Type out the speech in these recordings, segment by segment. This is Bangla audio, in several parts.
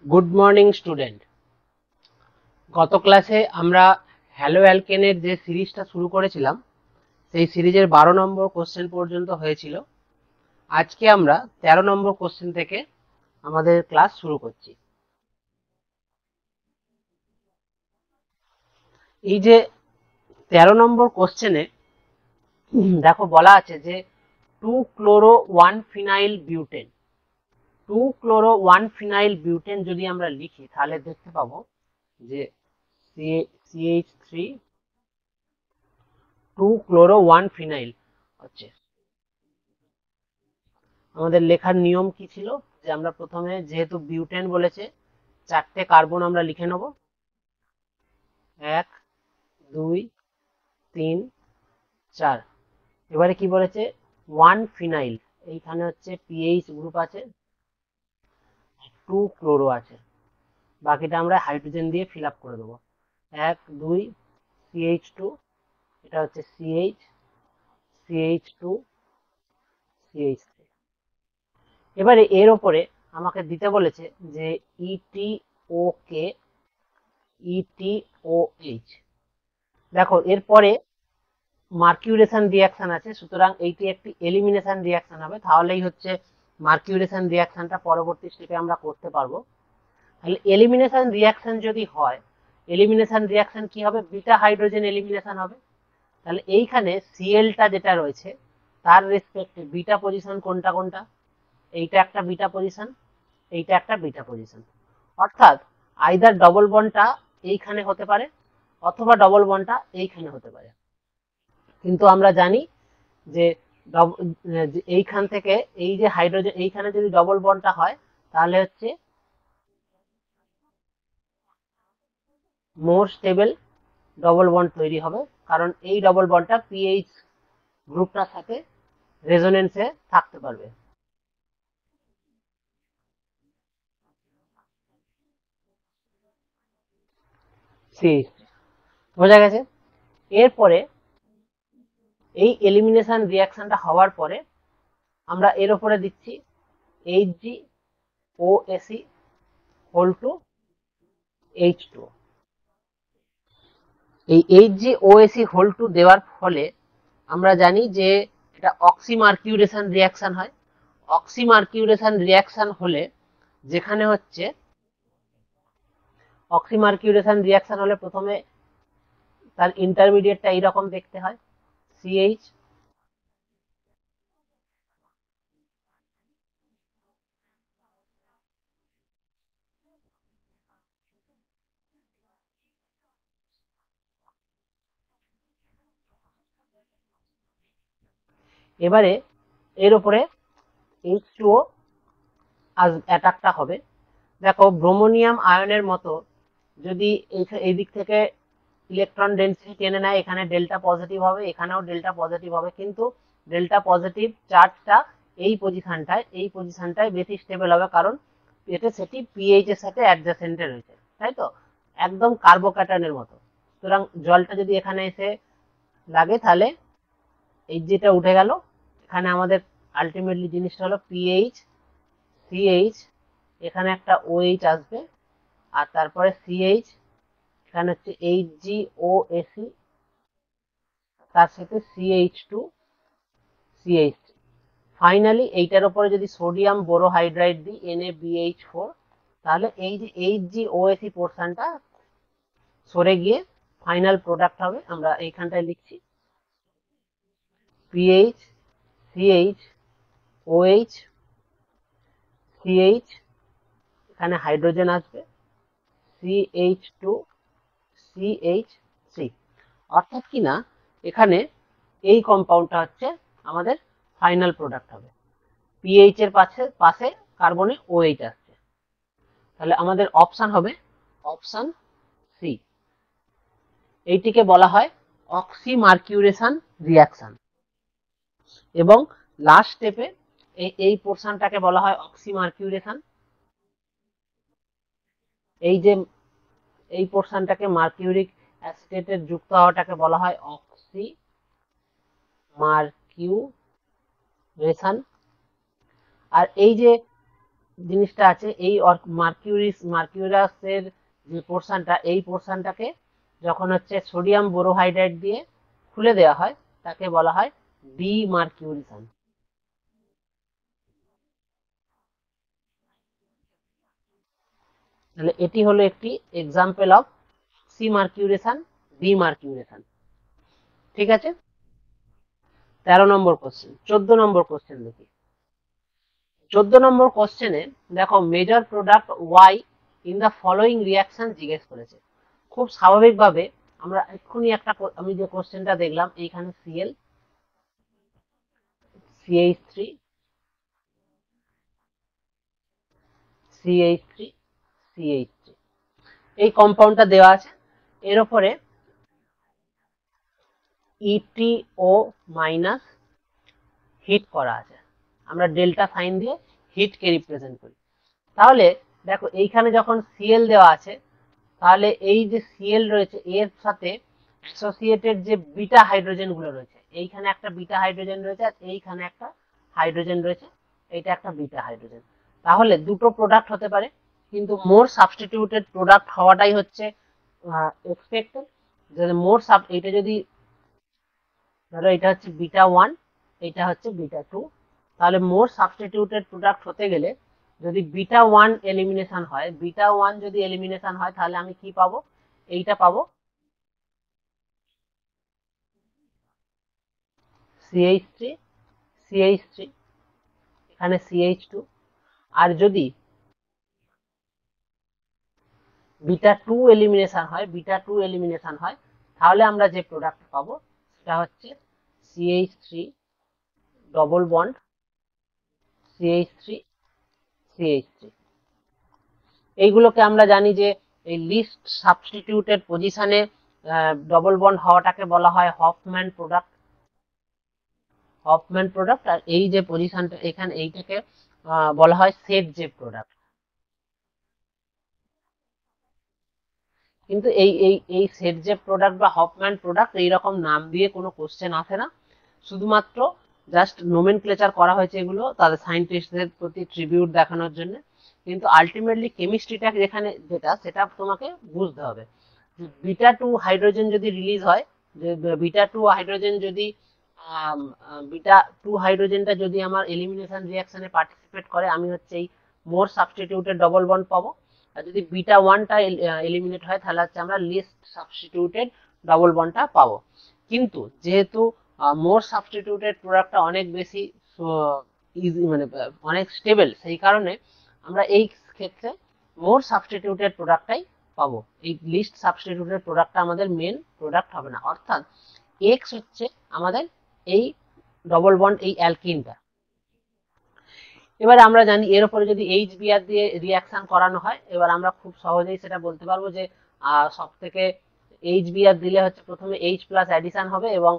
Good morning student. গত ক্লাসে আমরা হ্যালো অ্যালকেনের যে সিরিজটা শুরু করেছিলাম সেই সিরিজের 12 নম্বর কোশ্চেন পর্যন্ত হয়েছিল। আজকে আমরা 13 নম্বর কোশ্চেন থেকে আমাদের ক্লাস শুরু করছি। এই যে 13 নম্বর কোশ্চেনে দেখো বলা আছে যে 2-chloro-1-phenyl-butane 2-chloro-1-phenyl-butane যদি আমরা লিখি তাহলে দেখতে পাবো যে CH3 2-chloro-1-phenyl হচ্ছে। আমাদের লেখার নিয়ম কি ছিল যে আমরা প্রথমে যেহেতু বিউটেন বলেছে 4টে কার্বন আমরা লিখে নেব, 1 2 3 4। এবারে কি বলেছে 1 ফিনাইল, এইখানে হচ্ছে পিএইচ গ্রুপ আছে, 2 ক্লোরো আছে, বাকিটা আমরা হাইড্রোজেন দিয়ে ফিল আপ করে দেবো। 1 2 CH2, এটা হচ্ছে CH, CH2, CH3। এবারে এর ওপরে আমাকে দিতে বলেছে যে ETOK ETOH। দেখো এরপরে মার্কিউরেশন রিয়াকশন আছে, সুতরাং এইটি একটি এলিমিনেশন রিয়াকশন হবে, তাহলেই হচ্ছে মার্কিউরেশন রিয়াকশনটা পরবর্তী স্টেপে আমরা করতে পারবো। তাহলে এলিমিনেশন রিয়াকশন যদি হয়, এলিমিনেশন রিয়াকশন কি হবে, বিটা হাইড্রোজেন এলিমিনেশন হবে। তাহলে এইখানে সিএলটা যেটা রয়েছে তার রেসপেক্টে বিটা পজিশন কোনটা কোনটা, এইটা একটা বিটা পজিশন, এইটা একটা বিটা পজিশন। অর্থাৎ আইদার ডবল বন্ডটা এইখানে হতে পারে অথবা ডবল বন্ডটা এইখানে হতে পারে। কিন্তু আমরা জানি যে এইখান থেকে এই যে হাইড্রোজেন এইখানে যদি ডবল বন্ডটা হয় তাহলে হচ্ছে মোর স্টেবল ডবল বন্ড তৈরি হবে, কারণ এই ডবল বন্ডটা পিএইচ গ্রুপটার সাথে রেজোনেন্সে থাকতে পারবে। সিএইচ, বোঝা গেছে। এরপরে এই এলিমিনেশন রিয়াকশনটা হওয়ার পরে আমরা এর উপরে দিচ্ছি HgOAc হোল টু H2। এই HgOAc হোল টু দেওয়ার ফলে আমরা জানি যে এটা অক্সিমার্কিউরেশন রিয়াকশন হয়। অক্সিমার্কিউরেশন রিয়াকশন হলে যেখানে হচ্ছে অক্সিমার্কিউরেশন রিয়াকশন হলে প্রথমে তার ইন্টারমিডিয়েটটা এইরকম দেখতে হয়, CH, এবারে এর উপরে H2O অ্যাটাকটা হবে। দেখো ব্রোমোনিয়াম আয়নের মতো যদি এই দিক থেকে ইলেকট্রন ডেন্সিটি টেনে নেয়, এখানে ডেল্টা পজিটিভ হবে, এখানেও ডেল্টা পজিটিভ হবে, কিন্তু ডেল্টা পজিটিভ চার্জটা এই পজিশনটায় বেশি স্টেবল হবে, কারণ এটা সেটি পিএইচ এর সাথে অ্যাডজাসেন্টে রয়েছে, তাই তো, একদম কার্বোক্যাটায়নের মতো। সুতরাং জলটা যদি এখানে এসে লাগে তাহলে এই যেটা উঠে গেল, এখানে আমাদের আলটিমেটলি জিনিসটা হলো পিএইচ সিএইচ, এখানে একটা ওএইচ আসবে, আর তারপরে সিএইচ, এখানে হচ্ছে HgOAc, তার সাথে CH2CH। ফাইনালি এইটার উপরে যদি সোডিয়াম বোরোহাইড্রাইড দিই NaBH4, তাহলে এই যে HgOAc পোর্শনটা সরে গিয়ে ফাইনাল প্রোডাক্ট হবে। আমরা এইখানটায় লিখছি PH CH OH CH, এখানে হাইড্রোজেন আসবে CH2CH3। অর্থাৎ কি না, এখানে এই কম্পাউন্ডটা হচ্ছে আমাদের ফাইনাল প্রোডাক্ট হবে। পিএইচ এর পাশে কার্বনে ওএইচ আসছে, তাহলে আমাদের অপশন হবে অপশন সি। এইটিকে বলা হয় অক্সিমার্কিউরেশন রিয়াকশন, এবং লাস্ট স্টেপে এই পোর্শনটাকে বলা হয় অক্সিমার্কিউরেশন। এই যে এই পোর্শনটাকে মার্কিউরিক অ্যাসিটেটের যুক্ত হওয়াটাকে বলা হয় অক্সিমার্কিউরেশন। আর এই যে জিনিসটা আছে, এই মার্কিউরাসের যে পোর্শনটা, এই পোর্শনটাকে যখন হচ্ছে সোডিয়াম বোরোহাইড্রাইড দিয়ে খুলে দেওয়া হয় তাকে বলা হয় ডিমার্কিউরেশন। তাহলে এটি হলো একটি এক্সাম্পল অফ সি মার্কিউরেশন, ডিমার্কিউরেশন। ঠিক আছে, 13 নম্বর কোশ্চেন। 14 নম্বর কোশ্চেন দেখি। 14 নম্বর কোশ্চেনে দেখো major product Y in the following reaction জিজ্ঞেস করেছে। খুব স্বাভাবিকভাবে আমরা এক্ষুনি একটা আমি যে কোশ্চেনটা দেখলাম, এইখানে CL, CH three, CH three, CH three, এই কম্পাউন্ডটা দেওয়া আছে। এর উপরে ইটিও মাইনাস হিট করা আছে, আমরা ডেল্টা সাইন দিয়ে হিটকে রিপ্রেজেন্ট করি। তাহলে দেখো এইখানে যখন সিএল দেওয়া আছে, তাহলে এই যে সিএল রয়েছে এর সাথে অ্যাসোসিয়েটেড যে বিটা হাইড্রোজেন গুলো রয়েছে, এইখানে একটা বিটা হাইড্রোজেন রয়েছে আর এইখানে একটা হাইড্রোজেন রয়েছে, এইটা একটা বিটা হাইড্রোজেন। তাহলে দুটো প্রোডাক্ট হতে পারে, কিন্তু মোর সাবস্টিটিউটেড প্রোডাক্ট হওয়াটাই হচ্ছে এক্সপেক্টেড। যদি এইটা যদি ধরো এটা হচ্ছে বিটা 1, এটা হচ্ছে বিটা 2, তাহলে মোর সাবস্টিটিউটেড প্রোডাক্ট হতে গেলে যদি বিটা 1 এলিমিনেশন হয়, বিটা 1 যদি এলিমিনেশন হয় তাহলে আমি কি পাবো, এইটা পাবো সিএইচ থ্রি, সিএইচ থ্রি, এখানে সিএইচ টু। আর যদি বিটা 2 এলিমিনেশন হয় তাহলে আমরা যে প্রোডাক্ট পাবো সেটা হচ্ছে সিএইচ3 ডবল বন্ড সিএইচ3, সিএইচ3। এইগুলোকে আমরা জানি যে এই লিস্ট সাবস্টিটিউটেড পজিশনে ডবল বন্ড হওয়াটাকে বলা হয় হফম্যান প্রোডাক্ট, হফম্যান প্রোডাক্ট। আর এই যে পজিশনটা এখানে এইটাকে বলা হয় সেট জে প্রোডাক্ট। কিন্তু এই এই এই সেট জে প্রোডাক্ট বা হফম্যান প্রোডাক্ট এইরকম নাম দিয়ে কোনো কোশ্চেন আসে না, শুধুমাত্র জাস্ট নোমেনক্লেচার করা হয়েছে এগুলো তাদের সায়েন্টিস্টদের প্রতি ট্রিবিউট দেখানোর জন্য। কিন্তু আলটিমেটলি কেমিস্ট্রিটা যেখানে যেটা সেটা তোমাকে বুঝতে হবে। বিটা 2 হাইড্রোজেন যদি রিলিজ হয়, যে বিটা 2 হাইড্রোজেন যদি বিটা 2 হাইড্রোজেনটা যদি আমার এলিমিনেশন রিয়াকশনে পার্টিসিপেট করে, আমি হচ্ছে এই মোর সাবস্টিটিউটেড ডবল বন্ড পাবো। আর যদি বিটা 1টা এলিমিনেট হয় তাহলে হচ্ছে আমরা লিস্ট সাবস্টিটিউটেড ডবল বন্ডটা পাবো। কিন্তু যেহেতু মোর সাবস্টিটিউটেড প্রোডাক্টটা অনেক বেশি ইজি, মানে অনেক স্টেবল, সেই কারণে আমরা এই ক্ষেত্রে মোর সাবস্টিটিউটেড প্রোডাক্টটাই পাবো। এই লিস্ট সাবস্টিটিউটেড প্রোডাক্টটা আমাদের মেন প্রোডাক্ট হবে না, অর্থাৎ এক্স হচ্ছে আমাদের এই ডবল বন্ড এই অ্যালকিনটা। এবার আমরা জানি এর উপরে যদি এইচ দিয়ে রিয়াকশন করানো হয়, এবার আমরা খুব সহজেই সেটা বলতে পারবো যে সব থেকে এইচ দিলে হচ্ছে প্রথমে এইচ প্লাস অ্যাডিশন হবে, এবং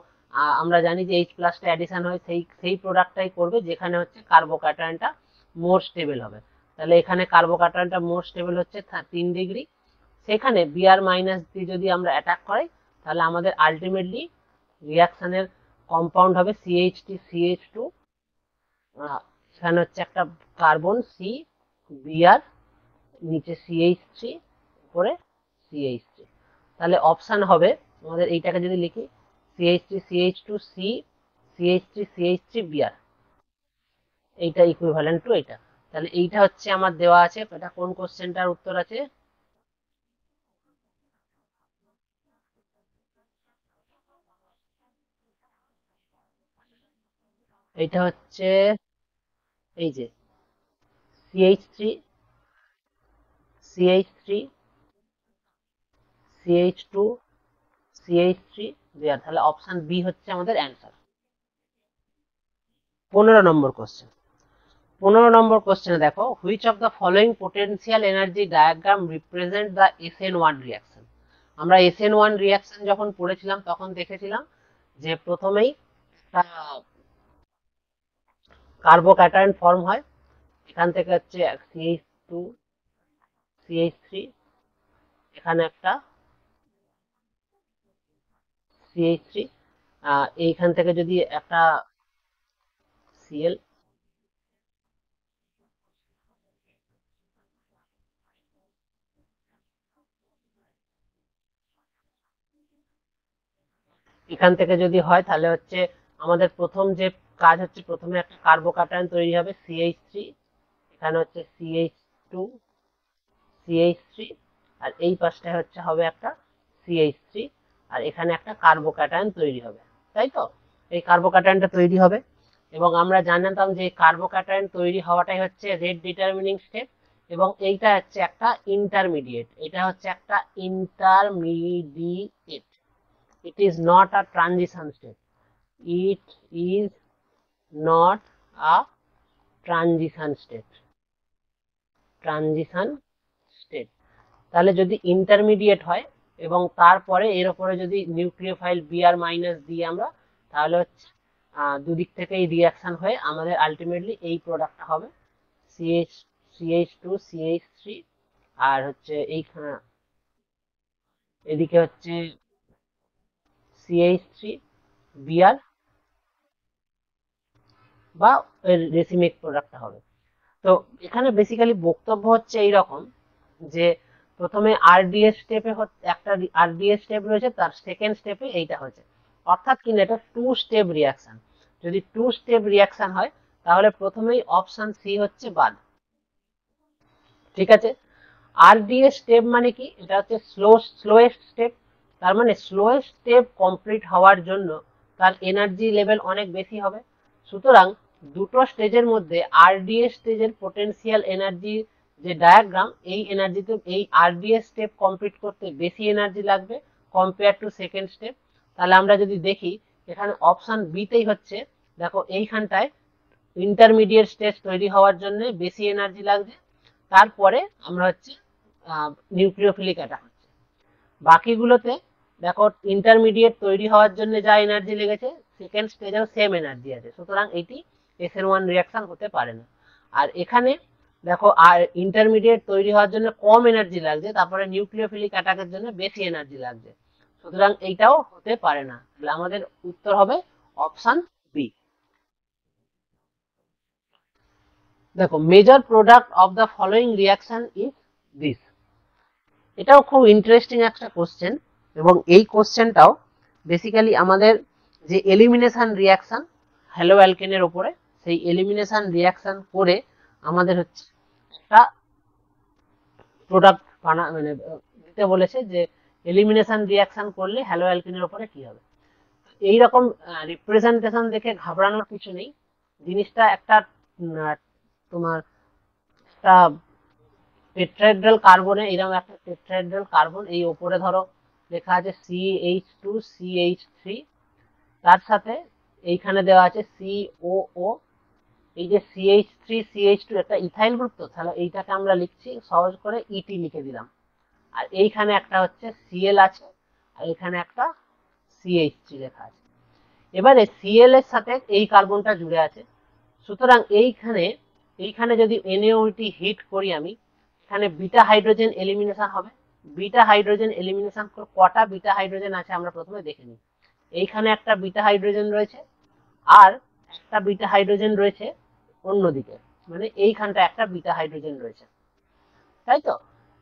আমরা জানি যে এইচ প্লাসটা অ্যাডিশন হয় সেই সেই প্রোডাক্টটাই করবে যেখানে হচ্ছে কার্বোক্যাটায়নটা মোর স্টেবল হবে। তাহলে এখানে কার্বোক্যাটায়নটা মোর স্টেবল হচ্ছে 3 ডিগ্রি, সেখানে বিআর মাইনাস দিয়ে যদি আমরা অ্যাটাক করাই তাহলে আমাদের আলটিমেটলি রিয়াকশনের কম্পাউন্ড হবে সিএইচ3 সিএইচ2, এখানে হচ্ছে একটা কার্বন সি, বিআর, নিচে সিএইচ3, উপরে সিএইচ3। তাহলে অপশন হবে আমাদের, এইটাকে যদি লিখি সিএইচ3 সিএইচ2 সি, সিএইচ3 সিএইচ3 বিআর, এইটা ইকুইভ্যালেন্ট টু এইটা। তাহলে এইটা হচ্ছে আমার দেওয়া আছে। এটা কোন কোশ্চেনটার উত্তর আছে? এইটা হচ্ছে এই যে সিএইচ3, সিএইচ3, সিএইচ2, সিএইচ3 বিআর। তাহলে অপশন বি হচ্ছে আমাদের অ্যান্সার। 15 নম্বর কোশ্চেন। 15 নম্বর কোশ্চেনে দেখো, which of the following potential energy diagram represent the SN1 reaction. আমরা SN1 রিয়াকশন যখন পড়েছিলাম তখন দেখেছিলাম যে প্রথমেই কার্বোক্যাটায়ন ফর্ম হয়, এখান থেকে হচ্ছে সিএইচ2, সিএইচ3, এখানে একটা সিএইচ3, এইখান থেকে যদি একটা সিএল, এখান থেকে যদি হয় তাহলে হচ্ছে আমাদের প্রথম যে কাজ হচ্ছে, প্রথমে একটা কার্বোক্যাটায়ন তৈরি হবে CH3, এখানে হচ্ছে CH2 CH3, আর এই পাশটায় হচ্ছে হবে একটা CH3, আর এখানে একটা কার্বোক্যাটায়ন তৈরি হবে, তাই তো? এই কার্বোক্যাটায়নটা তৈরি হবে, এবং আমরা জানতাম যে কার্বোক্যাটায়ন তৈরি হওয়াটাই হচ্ছে রেট ডিটারমিনিং স্টেপ, এবং এইটা হচ্ছে একটা ইন্টারমিডিয়েট, এটা হচ্ছে একটা intermediate, it is not a transition step, it is not a transition step, transition state. তাহলে যদি ইন্টারমিডিয়েট হয় এবং তারপরে এর উপরে যদি নিউক্লিওফাইল Br মাইনাস দিই আমরা, তাহলে হচ্ছে দুদিক থেকেই রিয়াকশন হয়ে আমাদের আলটিমেটলি এই প্রোডাক্টটা হবে CH2 CH3, আর হচ্ছে এইখানে এদিকে হচ্ছে CH3 Br বা রেসিমিক প্রোডাক্টটা হবে। তো এখানে বেসিক্যালি বক্তব্য হচ্ছে এইরকম যে প্রথমে আরডিএস স্টেপে একটা আরডিএস স্টেপ রয়েছে, তার সেকেন্ড স্টেপে এইটা হচ্ছে, অর্থাৎ কিনা এটা 2 স্টেপ রিয়াকশন। যদি 2 স্টেপ রিয়াকশন হয় তাহলে প্রথমেই অপশন সি হচ্ছে বাদ, ঠিক আছে? আরডিএস স্টেপ মানে কি? এটা হচ্ছে স্লোয়েস্ট স্টেপ, তার মানে স্লোয়েস্ট স্টেপ কমপ্লিট হওয়ার জন্য তার এনার্জি লেভেল অনেক বেশি হবে। সুতরাং দুটো স্টেজের মধ্যে আরডিএস স্টেজের পোটেনশিয়াল এনার্জি যে ডায়াগ্রাম, এই এনার্জিতে এই আরডিএস স্টেপ কমপ্লিট করতে বেশি এনার্জি লাগবে কম্পেয়ার টু সেকেন্ড স্টেপ। তাহলে আমরা যদি দেখি এখানে অপশন বিতেই হচ্ছে, দেখো এইখানটায় ইন্টারমিডিয়েট স্টেজ তৈরি হওয়ার জন্য বেশি এনার্জি লাগছে, তারপরে আমরা হচ্ছে নিউক্লিওফিলিক অ্যাটাক হচ্ছে। বাকিগুলোতে দেখো ইন্টারমিডিয়েট তৈরি হওয়ার জন্য যা এনার্জি লেগেছে সেকেন্ড স্টেজেও সেম এনার্জি আছে, সুতরাং এটি SN1 রিয়াকশন হতে পারে না। আর এখানে দেখো আর ইন্টারমিডিয়েট তৈরি হওয়ার জন্য কম এনার্জি লাগছে, তারপরে নিউক্লিওফিলিক অ্যাটাকের জন্য বেশি এনার্জি লাগছে, সুতরাং এইটাও হতে পারে না। তাহলে আমাদের উত্তর হবে অপশন বি। দেখো major product of the following reaction is this, এটাও খুব ইন্টারেস্টিং একটা কোশ্চেন, এবং এই কোশ্চেনটাও বেসিক্যালি আমাদের যে এলিমিনেশন রিয়াকশন হ্যালো অ্যালকেনের উপরে, সেই এলিমিনেশন রিয়াকশন করে আমাদের হচ্ছে একটা প্রোডাক্ট মানে দিতে বলেছে যে এলিমিনেশন রিয়াকশন করলে হ্যালো অ্যালকেনের উপরে কি হবে। এইরকম রিপ্রেজেন্টেশন দেখে ঘাবড়ানোর কিছু নেই, জিনিসটা একটা তোমার একটা টেট্রাহেড্রাল কার্বনে, এরকম একটা টেট্রাহেড্রাল কার্বন, এই ওপরে ধরো লেখা আছে CH2 CH3, তার সাথে এইখানে দেওয়া আছে COO, এই যে CH3 CH2 একটা ইথাইল গ্রুপ, তো তাহলে এইটাকে আমরা লিখছি সহজ করে ET লিখে দিলাম, আর এইখানে একটা হচ্ছে Cl আছে, আর এখানে একটা CH3 লেখা আছে। এবারে Cl এর সাথে এই কার্বনটা জুড়ে আছে, সুতরাং এইখানে যদি NaOH হিট করি আমি, এখানে বিটা হাইড্রোজেন এলিমিনেশন হবে। বিটা হাইড্রোজেন এলিমিনেশন কটা বিটা হাইড্রোজেন আছে আমরা প্রথমে দেখে নিই। এইখানে একটা বিটা হাইড্রোজেন রয়েছে, আর একটা বিটা হাইড্রোজেন রয়েছে অন্যদিকে, মানে এইখানটা একটা বিটা হাইড্রোজেন রয়েছে, তাই তো?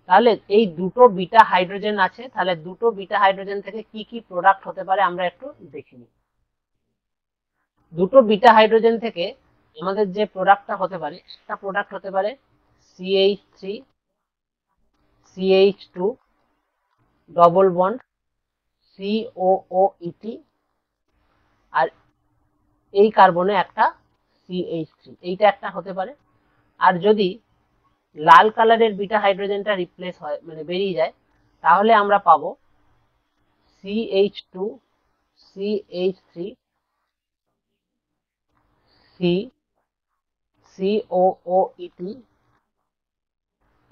তাহলে এই দুটো বিটা হাইড্রোজেন আছে, তাহলে দুটো বিটা হাইড্রোজেন থেকে কি কি প্রোডাক্ট হতে পারে আমরা একটু দেখে নিই। দুটো বিটা হাইড্রোজেন থেকে আমাদের যে প্রোডাক্টটা হতে পারে, একটা প্রোডাক্ট হতে পারে CH3 CH2 double bond COOET, আর এই কার্বনে একটা CH3, এইটা একটা হতে পারে। আর যদি লাল কালারের বিটা হাইড্রোজেনটা রিপ্লেস হয়, মানে বেরিয়ে যায়, তাহলে আমরা পাবো CH2 CH3 COOET,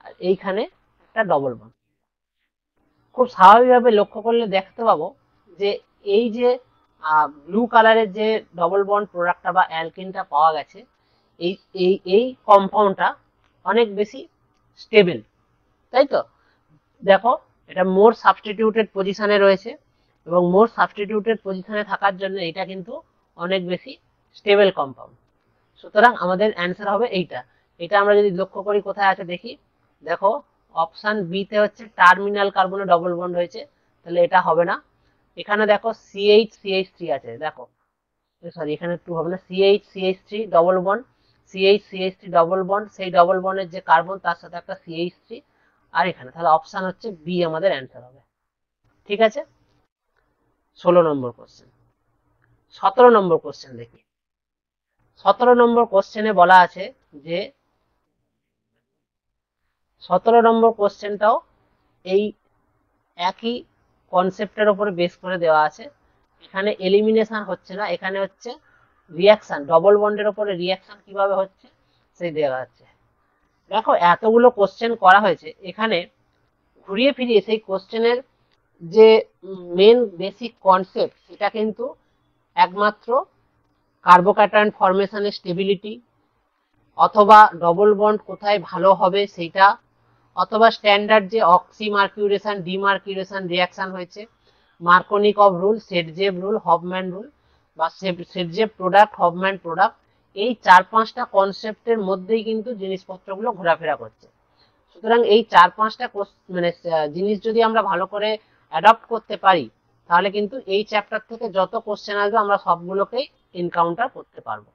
আর এইখানে একটা ডবল বন্ড। খুব স্বাভাবিকভাবে লক্ষ্য করলে দেখতে পাবো যে এই যে ব্লু কালারের যে ডবল বন্ড প্রোডাক্টটা বা অ্যালকিনটা পাওয়া গেছে, এই এই এই কম্পাউন্ডটা অনেক বেশি স্টেবল, তাই তো? দেখো এটা মোর সাবস্টিটিউটেড পজিশনে রয়েছে, এবং মোর সাবস্টিটিউটেড পজিশনে থাকার জন্য এটা কিন্তু অনেক বেশি স্টেবল কম্পাউন্ড, সুতরাং আমাদের অ্যান্সার হবে এইটা। এটা আমরা যদি লক্ষ্য করি কোথায় আছে দেখি, দেখো অপশন বি তে হচ্ছে টার্মিনাল কার্বনে ডবল বন্ড হয়েছে, তাহলে এটা হবে না। এখানে দেখো CH CH3 আছে, দেখো সরি এখানে 2 হবে না, CH CH3 double bond, CH CH3 double bond, সেই ডবল বন্ডের যে কার্বন তার সাথে একটা CH3 আর এখানে, তাহলে অপশন হচ্ছে বি আমাদের অ্যান্সার হবে। ঠিক আছে, 16 নম্বর কোশ্চেন। 17 নম্বর কোশ্চেন দেখি। 17 নম্বর কোশ্চেনে বলা আছে যে 17 নম্বর কোশ্চেনটাও এই একই কনসেপ্টের উপরে বেস করে দেওয়া আছে। এখানে এলিমিনেশন হচ্ছে না, এখানে হচ্ছে রিয়াকশন, ডবল বন্ডের উপরে রিয়াকশন কিভাবে হচ্ছে সেই দেওয়া আছে। দেখো এতগুলো কোশ্চেন করা হয়েছে, এখানে ঘুরিয়ে ফিরিয়ে সেই কোশ্চেনের যে মেন বেসিক কনসেপ্ট সেটা কিন্তু একমাত্র কার্বোক্যাটায়ন ফরমেশনের স্টেবিলিটি, অথবা ডবল বন্ড কোথায় ভালো হবে সেইটা, অথবা স্ট্যান্ডার্ড যে অক্সিমার্কিউরেশন ডিমার্কিউরেশন রিয়াকশন হয়েছে, মার্কোনিকভ রুল, সেটজেভ রুল, হফম্যান রুল বা সেটজেভ প্রোডাক্ট, হফম্যান প্রোডাক্ট, এই 4-5টা কনসেপ্টের মধ্যেই কিন্তু জিনিসপত্রগুলো ঘোরাফেরা করছে। সুতরাং এই 4-5টা মানে জিনিস যদি আমরা ভালো করে অ্যাডপ্ট করতে পারি, তাহলে কিন্তু এই চ্যাপ্টার থেকে যত কোশ্চেন আসবে আমরা সবগুলোকেই এনকাউন্টার করতে পারবো।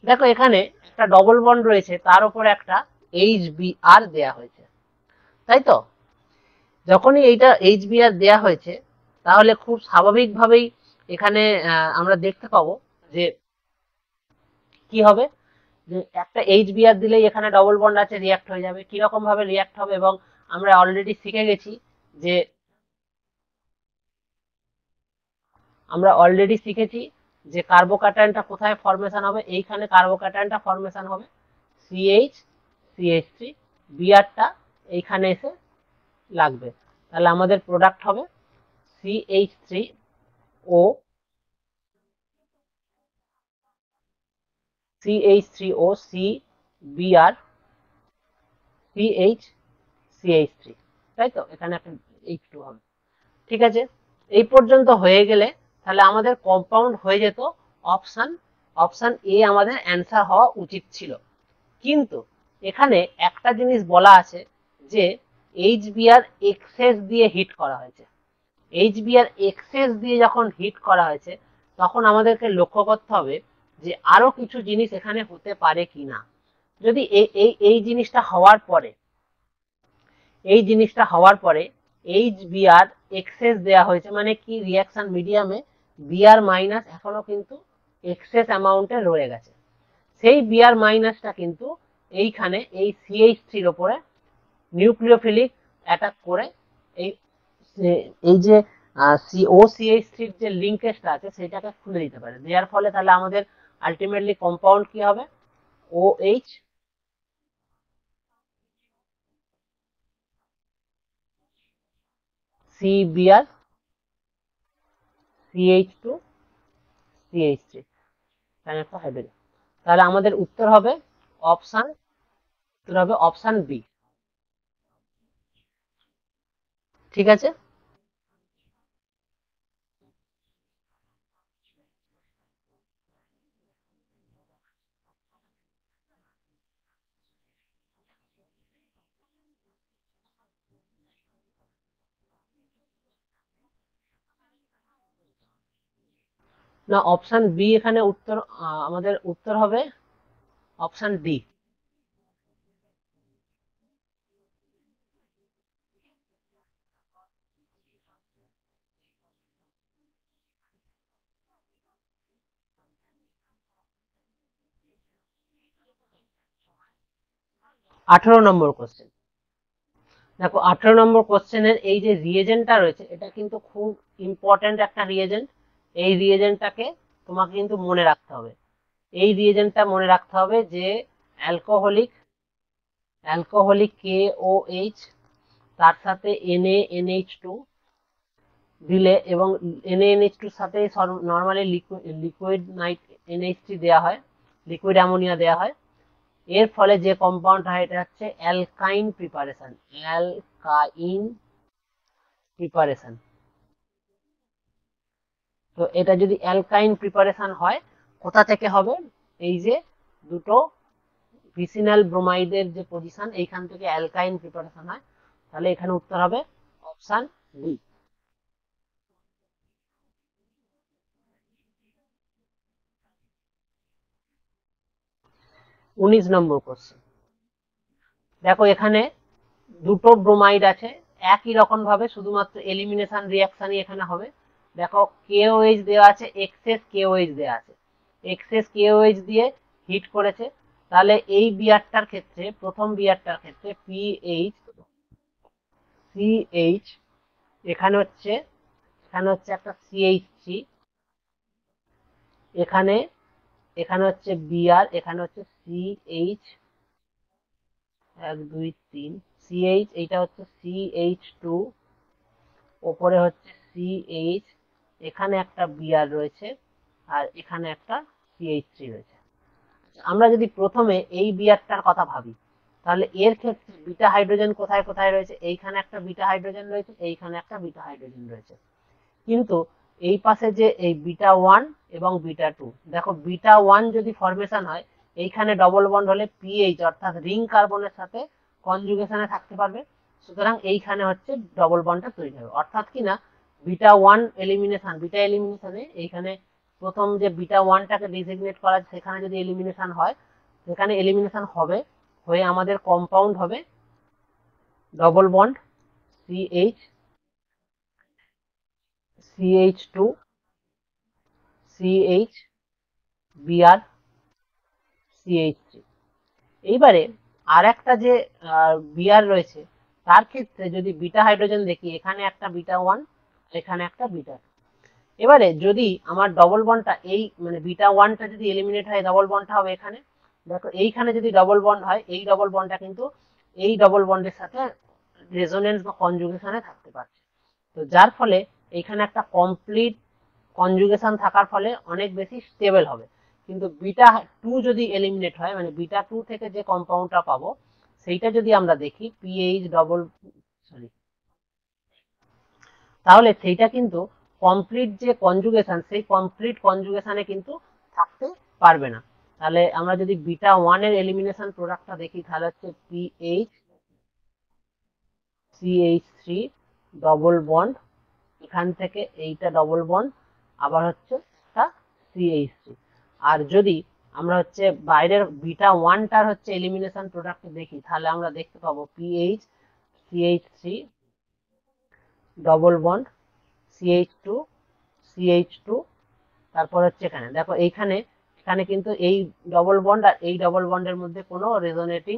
দেখো এখানে একটা ডবল বন্ড রয়েছে, তার উপরে একটা HBr দেয়া হয়েছে, তাই তো? যখনই এইটা HBr দেয়া হয়েছে, তাহলে খুব স্বাভাবিকভাবেই এখানে আমরা দেখতে পাবো যে কি হবে, যে একটা HBr দিলেই এখানে ডবল বন্ড আছে, রিয়াক্ট হয়ে যাবে। কিরকম ভাবে রিয়াক্ট হবে, এবং আমরা অলরেডি শিখে গেছি যে কার্বোক্যাটায়নটা কোথায় ফরমেশন হবে, এইখানে কার্বোক্যাটায়নটা ফরমেশন হবে, CH CH3, বিআরটা এইখানে এসে লাগবে, তাহলে আমাদের প্রোডাক্ট হবে CH3O, CH3O CBr CH CH3, তাই তো? এখানে একটা H2 হবে। ঠিক আছে, এই পর্যন্ত হয়ে গেলে তাহলে আমাদের কম্পাউন্ড হয়ে যেত অপশন অপশন এ আমাদের অ্যান্সার হওয়া উচিত ছিল। কিন্তু এখানে একটা জিনিস বলা আছে যে HBr এক্সেস দিয়ে হিট করা হয়েছে। HBr এক্সেস দিয়ে যখন হিট করা হয়েছে, তখন আমাদেরকে লক্ষ্য করতে হবে যে আরো কিছু জিনিস এখানে হতে পারে কিনা। যদি এই জিনিসটা হওয়ার পরে, এই জিনিসটা হওয়ার পরে HBr এক্সেস দেয়া হয়েছে, মানে কি রিয়াকশন মিডিয়ামে Br মাইনাস এখনো কিন্তু এক্সেস অ্যামাউন্টে রয়ে গেছে, সেই Br মাইনাসটা কিন্তু এইখানে এই CH3 উপরে নিউক্লিওফিলিক অ্যাটাক করে এই এই যে OCH3 যে লিঙ্কেজটা আছে সেটাকে খুলে দিতে পারে, দেওয়ার ফলে তাহলে আমাদের আলটিমেটলি কম্পাউন্ড কি হবে, OH CBr CH2 CH3, একটা হাইড্রোজেন। তাহলে আমাদের উত্তর হবে অপশন বি। ঠিক আছে, না অপশন বি এখানে উত্তর, আমাদের উত্তর হবে অপশন ডি। 18 নম্বর কোশ্চেন। দেখো 18 নম্বর কোশ্চেনের এই যে রিয়েজেন্টটা রয়েছে, এটা কিন্তু খুব ইম্পর্টেন্ট একটা রিয়েজেন্ট। এই রিয়েজেন্টটাকে তোমাকে কিন্তু মনে রাখতে হবে। এই রিয়েজেন্টটা মনে রাখতে হবে যে অ্যালকোহলিক অ্যালকোহলিক KOH, তার সাথে NaNH2 দিলে, এবং NaNH2 সাথে নর্মালি লিকুইড NH3 দেওয়া হয়, লিকুইড অ্যামোনিয়া দেওয়া হয়, এর ফলে যে কম্পাউন্ড হয় এটা হচ্ছে অ্যালকাইন প্রিপারেশন, অ্যালকাইন প্রিপারেশন। তো এটা যদি অ্যালকাইন প্রিপারেশন হয়, কোথা থেকে হবে, এই যে দুটো ভিসিনাল ব্রোমাইডের যে পজিশন, এইখান থেকে অ্যালকাইন প্রিপারেশন হয়, তাহলে এখানে উত্তর হবে অপশন ডি। 19 নম্বর কোশ্চেন। দেখো এখানে দুটো ব্রোমাইড আছে, একই রকম ভাবে শুধুমাত্র এলিমিনেশন রিয়াকশনই এখানে হবে। দেখো কেওএইচ দেওয়া আছে, এক্সেস কেওএইচ দেওয়া আছে, এক্সেস কেওএইচ দিয়ে হিট করেছে। তাহলে এই বিয়ারটার ক্ষেত্রে, প্রথম বিয়ারটার ক্ষেত্রে পিএইচ সিএইচ, এখানে হচ্ছে একটা সিএইচ3, এখানে হচ্ছে বিআর, এখানে হচ্ছে সিএইচ 1 2 3 সিএইচ, এইটা হচ্ছে সিএইচ2, ওপরে হচ্ছে সিএইচ, এখানে একটা বিআর রয়েছে, আর এখানে একটা সিএইচ3 রয়েছে। আমরা যদি প্রথমে এই বিআরটার কথা ভাবি, তাহলে এর ক্ষেত্রে বিটা হাইড্রোজেন কোথায় কোথায় রয়েছে? এইখানে একটা বিটা হাইড্রোজেন রয়েছে, এইখানে একটা বিটা হাইড্রোজেন রয়েছে। কিন্তু এই পাশে যে এই বিটা 1 এবং বিটা 2, দেখো বিটা 1 যদি ফরমেশন হয়, এইখানে ডবল বন্ড হলে পিএইচ অর্থাৎ রিং কার্বনের সাথে কনজুগেশনে থাকতে পারবে, সুতরাং এইখানে হচ্ছে ডবল বন্ডটা তৈরি হবে। অর্থাৎ কি না, বিটা 1 এলিমিনেশন, বিটা এলিমিনেশনে এইখানে প্রথম যে বিটা 1টাকে ডিজিগনেট করা, সেখানে যদি এলিমিনেশন হয়, সেখানে এলিমিনেশন হবে, হয়ে আমাদের কম্পাউন্ড হবে double bond CH, CH2 CH Br CH3। এইবারে আর একটা যে বিআর রয়েছে, তার ক্ষেত্রে যদি বিটা হাইড্রোজেন দেখি, এখানে একটা বিটা 1, এখানে একটা বিটা 2। এবারে যদি আমার ডবল বন্ডটা এই মানে বিটা 1টা যদি এলিমিনেট হয়, ডবল বন্ডটা হবে এখানে। দেখো এইখানে যদি ডবল বন্ড হয়, এই ডবল বন্ডটা কিন্তু এই ডবল বন্ডের সাথে রেজোনেন্স বা কনজুগেশনে থাকতে পারছে। তো যার ফলে এইখানে একটা কমপ্লিট কনজুগেশন থাকার ফলে অনেক বেশি স্টেবল হবে। কিন্তু বিটা 2 যদি এলিমিনেট হয়, মানে বিটা 2 থেকে যে কম্পাউন্ডটা পাবো, সেইটা যদি আমরা দেখি পিএইচ ডবল সরি, তাহলে সেইটা কিন্তু কমপ্লিট যে কনজুগেশন, সেই কমপ্লিট কনজুগেশনে কিন্তু থাকতে পারবে না। তাহলে আমরা যদি বিটা 1 এর এলিমিনেশন প্রোডাক্টটা দেখি, তাহলে হচ্ছে পিএইচ সিএইচ3 ডবল বন্ড, এখান থেকে এইটা ডবল বন্ড, আবার হচ্ছে একটা সিএইচ3। আর যদি আমরা হচ্ছে বাইরের বিটা 1টার হচ্ছে এলিমিনেশন প্রোডাক্ট দেখি, তাহলে আমরা দেখতে পাবো pH সিএইচ3 double bond CH2 CH2, তারপর হচ্ছে এখানে দেখো এইখানে কিন্তু এই ডবল বন্ড আর এই ডবল বন্ডের মধ্যে কোনো রেজোনেটিং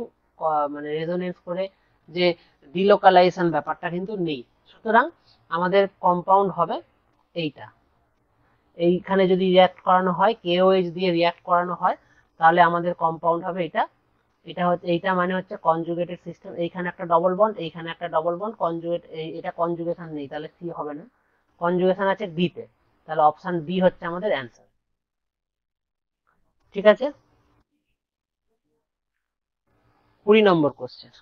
মানে রেজোনেন্স করে যে ডিলোকালাইজেশন ব্যাপারটা কিন্তু নেই। সুতরাং আমাদের কম্পাউন্ড হবে এইটা। এইখানে যদি রিয়াক্ট করানো হয়, কেওএইচ দিয়ে রিয়াক্ট করানো হয়, তাহলে আমাদের কম্পাউন্ড হবে এটা। এইটা মানে হচ্ছে কনজুগেটেড সিস্টেম। এইখানে একটা ডবল বন্ড, এইখানে একটা ডবল বন্ড, কনজুগেট, এটা কনজুগেশন নেই, তাহলে সি হবে না, কনজুগেশন আছে ডি তে। তাহলে অপশন ডি হচ্ছে আমাদের অ্যান্সার। ঠিক আছে। 20 নম্বর কোশ্চেন।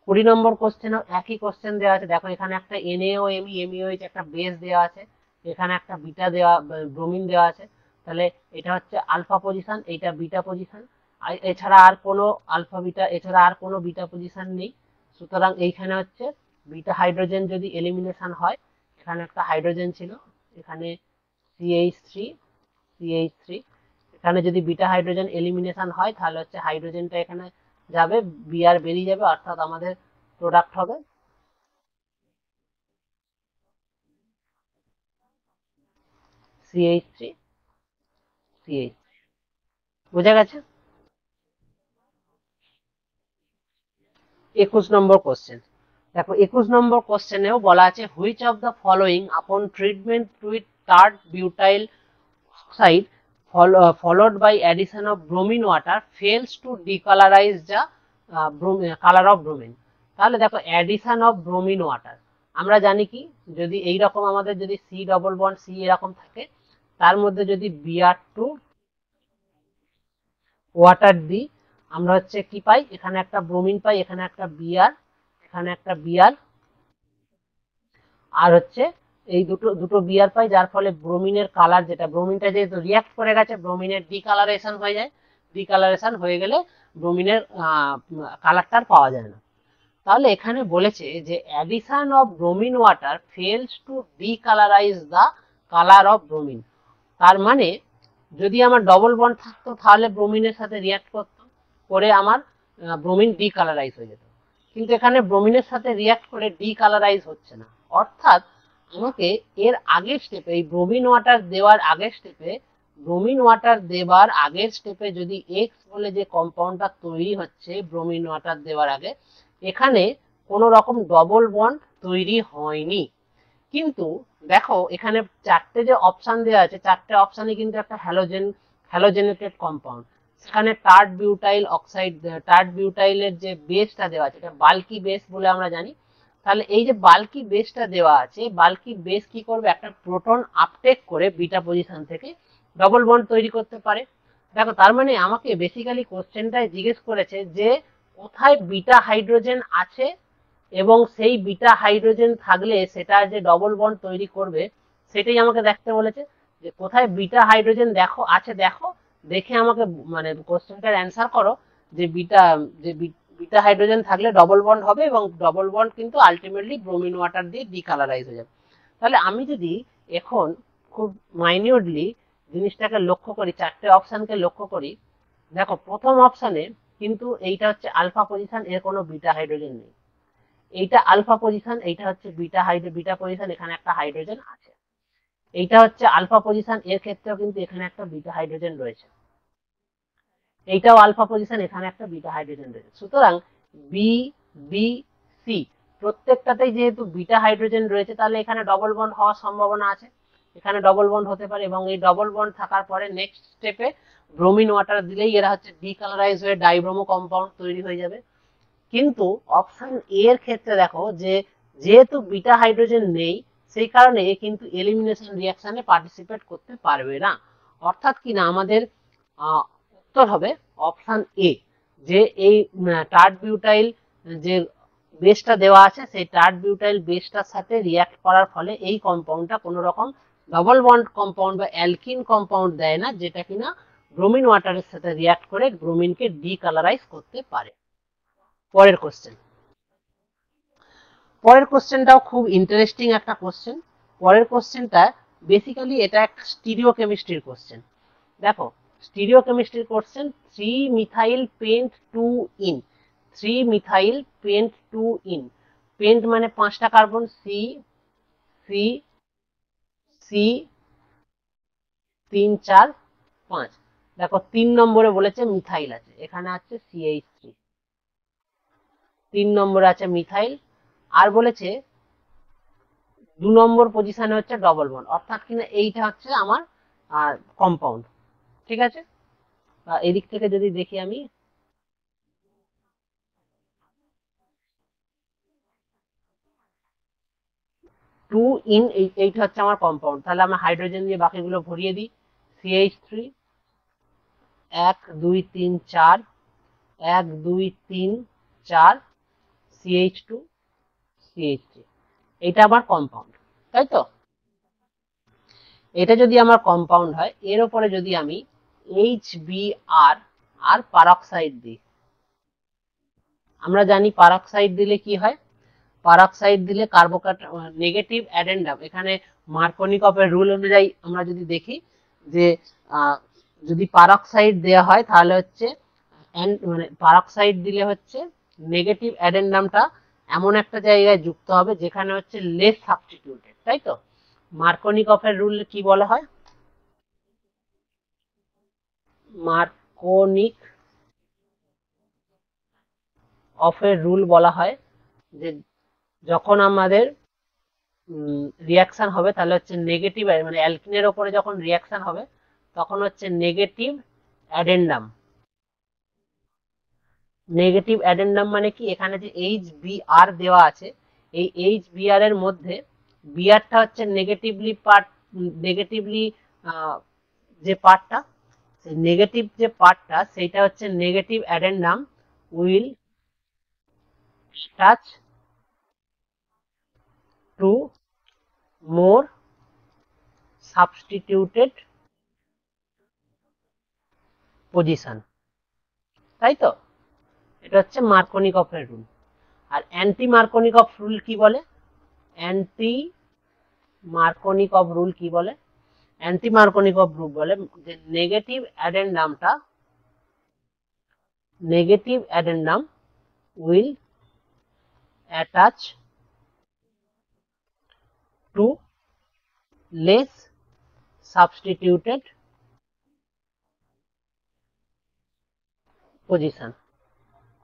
20 নম্বর কোশ্চেনও একই কোশ্চেন দেওয়া আছে। দেখো এখানে একটা NaOMe MEOH একটা বেস দেওয়া আছে, এখানে একটা বিটা দেওয়া ব্রোমিন দেওয়া আছে। তাহলে এটা হচ্ছে আলফা পজিশন, এইটা বিটা পজিশন, এছাড়া আর কোনো আলফা বিটা, এছাড়া আর কোনো বিটা পজিশন নেই। সুতরাং এইখানে হচ্ছে বিটা হাইড্রোজেন যদি এলিমিনেশন হয়, এখানে একটা হাইড্রোজেন ছিল, এখানে CH3 CH3, এখানে যদি বিটা হাইড্রোজেন এলিমিনেশন হয়, তাহলে হচ্ছে হাইড্রোজেনটা এখানে যাবে, বিআর বেরিয়ে যাবে, অর্থাৎ আমাদের প্রোডাক্ট হবে CH3 CH। বোঝা গেছে? 21 নম্বর কোশ্চেন। দেখো 21 নম্বর কোশ্চেনেও বলা আছে, হুইচ অফ দ্য ফলোইং আপন treatment with tart butyl oxide followed by addition of bromine water fails to decolorize the color of bromine। তাহলে দেখো অ্যাডিশন অফ ব্রোমিন ওয়াটার, আমরা জানি কি, যদি এই রকম আমাদের যদি সি ডবল বন্ড সি এরকম থাকে, তার মধ্যে যদি Br2 ওয়াটার দিই, আমরা হচ্ছে কি পাই, এখানে একটা ব্রোমিন পাই, এখানে একটা বিআর, এখানে একটা বিআর, আর হচ্ছে এই দুটো বিআর পাই, যার ফলে ব্রোমিনের কালার, যেটা ব্রোমিনটা যেহেতু রিয়াক্ট করে গেছে, ব্রোমিনের ডিকালারেশন হয়ে যায়, ডিকালারেশন হয়ে গেলে ব্রোমিনের কালারটা পাওয়া যায় না। তাহলে এখানে বলেছে যে addition of bromine water fails to decolourise the colour of bromine. তার মানে যদি আমার ডবল বন্ড থাকতো, তাহলে ব্রোমিনের সাথে রিয়াক্ট করতো, করে আমার ব্রোমিন ডিকালারাইজ হয়ে যেত, কিন্তু এখানে ব্রোমিনের সাথে রিয়াক্ট করে ডিকালারাইজ হচ্ছে না। অর্থাৎ আমাকে এর আগের স্টেপে, এই ব্রোমিন ওয়াটার দেওয়ার আগের স্টেপে যদি এক্স বলে যে কম্পাউন্ডটা তৈরি হচ্ছে ব্রোমিন ওয়াটার দেওয়ার আগে, এখানে কোনো রকম ডবল বন্ড তৈরি হয়নি। কিন্তু দেখো এখানে চারটে যে অপশন দেওয়া আছে, চারটে অপশনে কিন্তু একটা হ্যালোজেনেটেড কম্পাউন্ড, সেখানে টার্ট বিউটাইলের যে বেসটা দেওয়া আছে, এটা বাল্কি বেস বলে আমরা জানি। তাহলে এই যে বাল্কি বেসটা দেওয়া আছে, বাল্কি বেস কি করবে, একটা প্রোটন আপটেক করে বিটা পজিশন থেকে ডবল বন্ড তৈরি করতে পারে। দেখো তার মানে আমাকে বেসিক্যালি কোশ্চেনটায় জিজ্ঞেস করেছে যে কোথায় বিটা হাইড্রোজেন আছে, এবং সেই বিটা হাইড্রোজেন থাকলে সেটা যে ডবল বন্ড তৈরি করবে সেটাই আমাকে দেখতে বলেছে। যে কোথায় বিটা হাইড্রোজেন দেখো, দেখে আমাকে মানে কোশ্চেনটার অ্যান্সার করো যে বিটা হাইড্রোজেন থাকলে ডবল বন্ড হবে, এবং ডবল বন্ড কিন্তু আলটিমেটলি ব্রোমিন ওয়াটার দিয়ে ডিকালারাইজ হয়ে যাবে। তাহলে আমি যদি এখন খুব মাইনিউটলি জিনিসটাকে লক্ষ্য করি, চারটে অপশনকে লক্ষ্য করি, দেখো প্রথম অপশনে কিন্তু এইটা হচ্ছে আলফা পজিশন, এর কোনো বিটা হাইড্রোজেন নেই। এইটা আলফা পজিশন, এইটা হচ্ছে বিটা পজিশন, এখানে একটা হাইড্রোজেন আছে। এইটা হচ্ছে আলফা পজিশন, এর ক্ষেত্রেও কিন্তু এখানে একটা বিটা হাইড্রোজেন রয়েছে। এইটাও আলফা পজিশন, এখানে একটা বিটা হাইড্রোজেন রয়েছে। সুতরাং বি, বি, সি প্রত্যেকটাতেই যেহেতু বিটা হাইড্রোজেন রয়েছে, তাহলে এখানে ডবল বন্ড হওয়ার সম্ভাবনা আছে, এখানে ডবল বন্ড হতে পারে। এবং এই ডবল বন্ড থাকার পরে নেক্সট স্টেপে ব্রোমিন ওয়াটার দিলেই এরা হচ্ছে ডিকালারাইজ হয়ে ডাইব্রোমো কম্পাউন্ড তৈরি হয়ে যাবে। কিন্তু অপশন এ এর ক্ষেত্রে দেখো যে যেহেতু বিটা হাইড্রোজেন নেই, সেই কারণে এ কিন্তু এলিমিনেশন রিঅ্যাকশনে পার্টিসিপেট করতে পারবে না। অর্থাৎ কি না, আমাদের উত্তর হবে অপশন এ, যে এই টার্ট বিউটাইল যে বেসটা দেওয়া আছে, সেই টার্ট বিউটাইল বেসটার সাথে রিঅ্যাক্ট করার ফলে এই কম্পাউন্ডটা কোনো রকম ডবল বন্ড কম্পাউন্ড বা অ্যালকিন কম্পাউন্ড দেয় না, যেটা কিনা ব্রোমিন ওয়াটারের সাথে রিঅ্যাক্ট করে ব্রোমিনকে ডিকালারাইজ করতে পারে। পরের কোশ্চেনটাও খুব ইন্টারেস্টিং একটা কোশ্চেন। পরের কোশ্চেনটা বেসিক্যালি এটা একটা স্টিরিও কেমিস্ট্রির কোশ্চেন। দেখো স্টিরিও কেমিস্ট্রির question, 3 methyl pent 2 ene, 3 methyl pent 2 ene, pent মানে 5টা কার্বন, সি সি সি 3 4 5। দেখো 3 নম্বরে বলেছে মিথাইল আছে, এখানে আছে CH3, 3 নম্বরে আছে মিথাইল। আর বলেছে 2 নম্বর পজিশনে হচ্ছে ডবল বন্ড, অর্থাৎ কিনা এইটা হচ্ছে আমার কম্পাউন্ড। ঠিক আছে, এদিক থেকে যদি দেখি আমি, টু ইন, এইটা হচ্ছে আমার কম্পাউন্ড। তাহলে আমি হাইড্রোজেন দিয়ে বাকিগুলো ভরিয়ে দিই। CH3 1 2 3 4, 1 2 3 4, CH2 CH3, এটা আমার কম্পাউন্ড, তাই তো? এটা যদি আমার কম্পাউন্ড হয়, এর উপরে যদি আমি HBr আর পারক্সাইড দিই, আমরা জানি পারক্সাইড দিলে কি হয়, পারক্সাইড দিলে নেগেটিভ অ্যাডেন্ডাম, এখানে মার্কনিকফের রুল অনুযায়ী আমরা যদি দেখি যে যদি পারক্সাইড দেওয়া হয় তাহলে হচ্ছে মানে পারক্সাইড দিলে হচ্ছে নেগেটিভ অ্যাডেন্ডামটা এমন একটা জায়গায় যুক্ত হবে যেখানে হচ্ছে লেস সাবস্টিটিউটেড, তাই তো? মার্কনিকফের রুল কি বলা হয়, মার্কনিক অফের রুল বলা হয় যে যখন আমাদের রিয়াকশন হবে, তাহলে হচ্ছে নেগেটিভ মানে অ্যালকিনের ওপরে যখন রিয়াকশন হবে তখন হচ্ছে নেগেটিভ অ্যাডেন্ডাম। নেগেটিভ অ্যাডেন্ডাম মানে কি, এখানে যে HBr দেওয়া আছে, এই HBr এর মধ্যে বিআরটা হচ্ছে নেগেটিভলি যে পার্টটা, সেই নেগেটিভ যে পার্টটা সেইটা হচ্ছে negative addendum will touch to more substituted position, তাই তো? এটা হচ্ছে মার্কনিকফের রুল। আর অ্যান্টি মার্কনিকফ রুল কি বলে, অ্যান্টি মার্কনিকফ রুল কি বলে, অ্যান্টি মার্কনিকফ রুল বলে যে negative অ্যাডেন্ডামটা negative addendum will attach to less substituted position,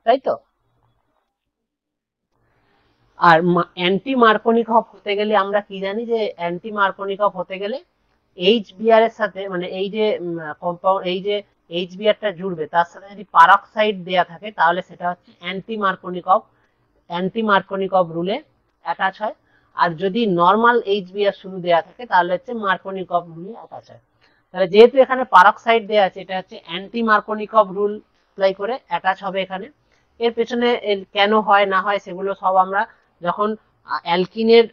তাই তো? আর অ্যান্টি মার্কনিকভ হতে গেলে আমরা কি জানি যে অ্যান্টি মার্কনিকভ হতে গেলে এইচবিআর এর সাথে মানে এই যে কম্পাউন্ড এই যে এইচবিআরটা জুড়বে তার সাথে যদি পারক্সাইড দেয়া থাকে তাহলে সেটা হচ্ছে অ্যান্টি মার্কনিকভ রুলে অ্যাটাচ হয়। আর যদি নর্মাল এইচবিআর শুরু দেয়া থাকে তাহলে হচ্ছে মার্কনিকভ রুলে অ্যাটাচ হয়। তাহলে যেহেতু এখানে পারক্সাইড দেয়া আছে এটা হচ্ছে অ্যান্টি মার্কনিকভ রুল অ্যাপ্লাই করে অ্যাটাচ হবে এখানে। এর পেছনে কেন হয় না হয় সেগুলো সব আমরা যখন অ্যালকিনের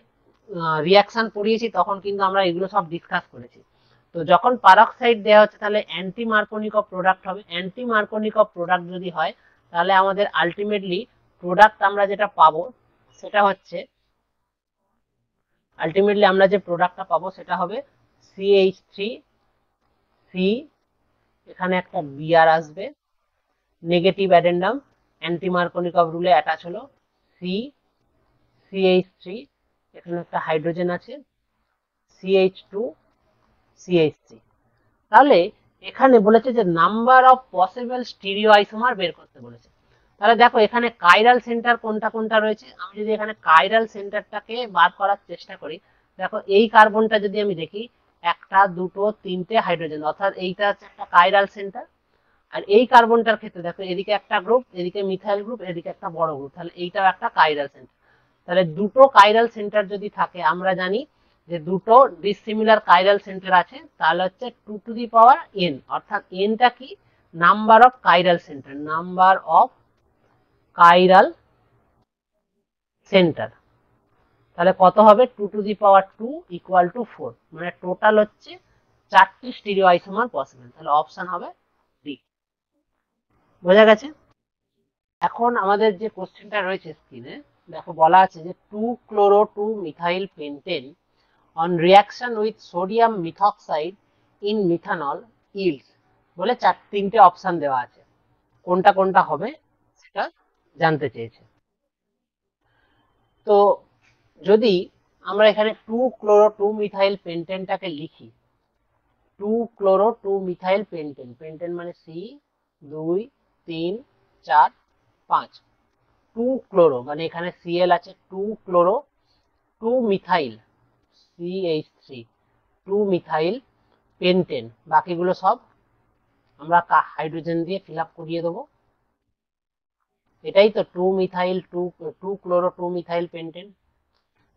রিয়াকশন পড়িয়েছি তখন কিন্তু আমরা এগুলো সব ডিসকাস করেছি। তো যখন পারক্সাইড দেওয়া হচ্ছে তাহলে অ্যান্টি মার্কনিকভ প্রোডাক্ট হবে। অ্যান্টি মার্কনিকভ প্রোডাক্ট যদি হয় তাহলে আমাদের আলটিমেটলি প্রোডাক্ট আমরা যেটা পাবো সেটা হচ্ছে আমরা যে প্রোডাক্টটা পাবো সেটা হবে CH3C, এখানে একটা বিআর আসবে, নেগেটিভ অ্যাডেন্ডাম অ্যান্টি মার্কনিকভ রুলে অ্যাটাচ হলো, CH3, এখানে একটা হাইড্রোজেন আছে, CH2CH3। তাহলে এখানে বলেছে যে number of possible stereo isomer বের করতে বলেছে। তাহলে দেখো এখানে কাইরাল সেন্টার কোনটা কোনটা রয়েছে। আমি যদি এখানে কাইরাল সেন্টারটাকে বার করার চেষ্টা করি, দেখো এই কার্বনটা যদি আমি দেখি একটা দুটো তিনটে হাইড্রোজেন, অর্থাৎ এইটা হচ্ছে একটা কাইরাল সেন্টার। আর এই কার্বনটার ক্ষেত্রে দেখো এদিকে একটা গ্রুপ, এদিকে মিথাইল গ্রুপ, এদিকে একটা বড় গ্রুপ, তাহলে এইটাও একটা কাইরাল সেন্টার। তাহলে দুটো কাইরাল সেন্টার যদি থাকে আমরা জানি যে দুটো ডিসিমিলার কাইরাল সেন্টার আছে, তাহলে হচ্ছে 2 টু দি পাওয়ার n, অর্থাৎ nটা কি number of chiral centre, number of chiral centre. তাহলে কত হবে 2 to the power 2 equal to 4, মানে টোটাল হচ্ছে 4টি স্টিরিও আইসোমার পসিবল। তাহলে অপশন হবে ডি। বোঝা গেছে? এখন আমাদের যে কোশ্চেনটা রয়েছে স্ক্রিনে দেখো বলা আছে যে 2-chloro-2-methyl pentane on reaction with sodium methoxide in methanol yields, বলে তিনটে অপশন দেওয়া আছে, কোনটা কোনটা হবে সেটা জানতে চেয়েছে। তো যদি আমরা এখানে 2-chloro-2-methyl pentanটাকে লিখি, 2-chloro-2-methyl pentane, পেন্টেন মানে C2-3-4-5, 2-chloro মানে এখানে Cl আছে, 2-chloro, 2-methyl CH3, 2-methyl pentane, বাকিগুলো সব আমরা হাইড্রোজেন দিয়ে ফিল আপ করিয়ে দেবো। এটাই তো 2-chloro-2-methyl pentane।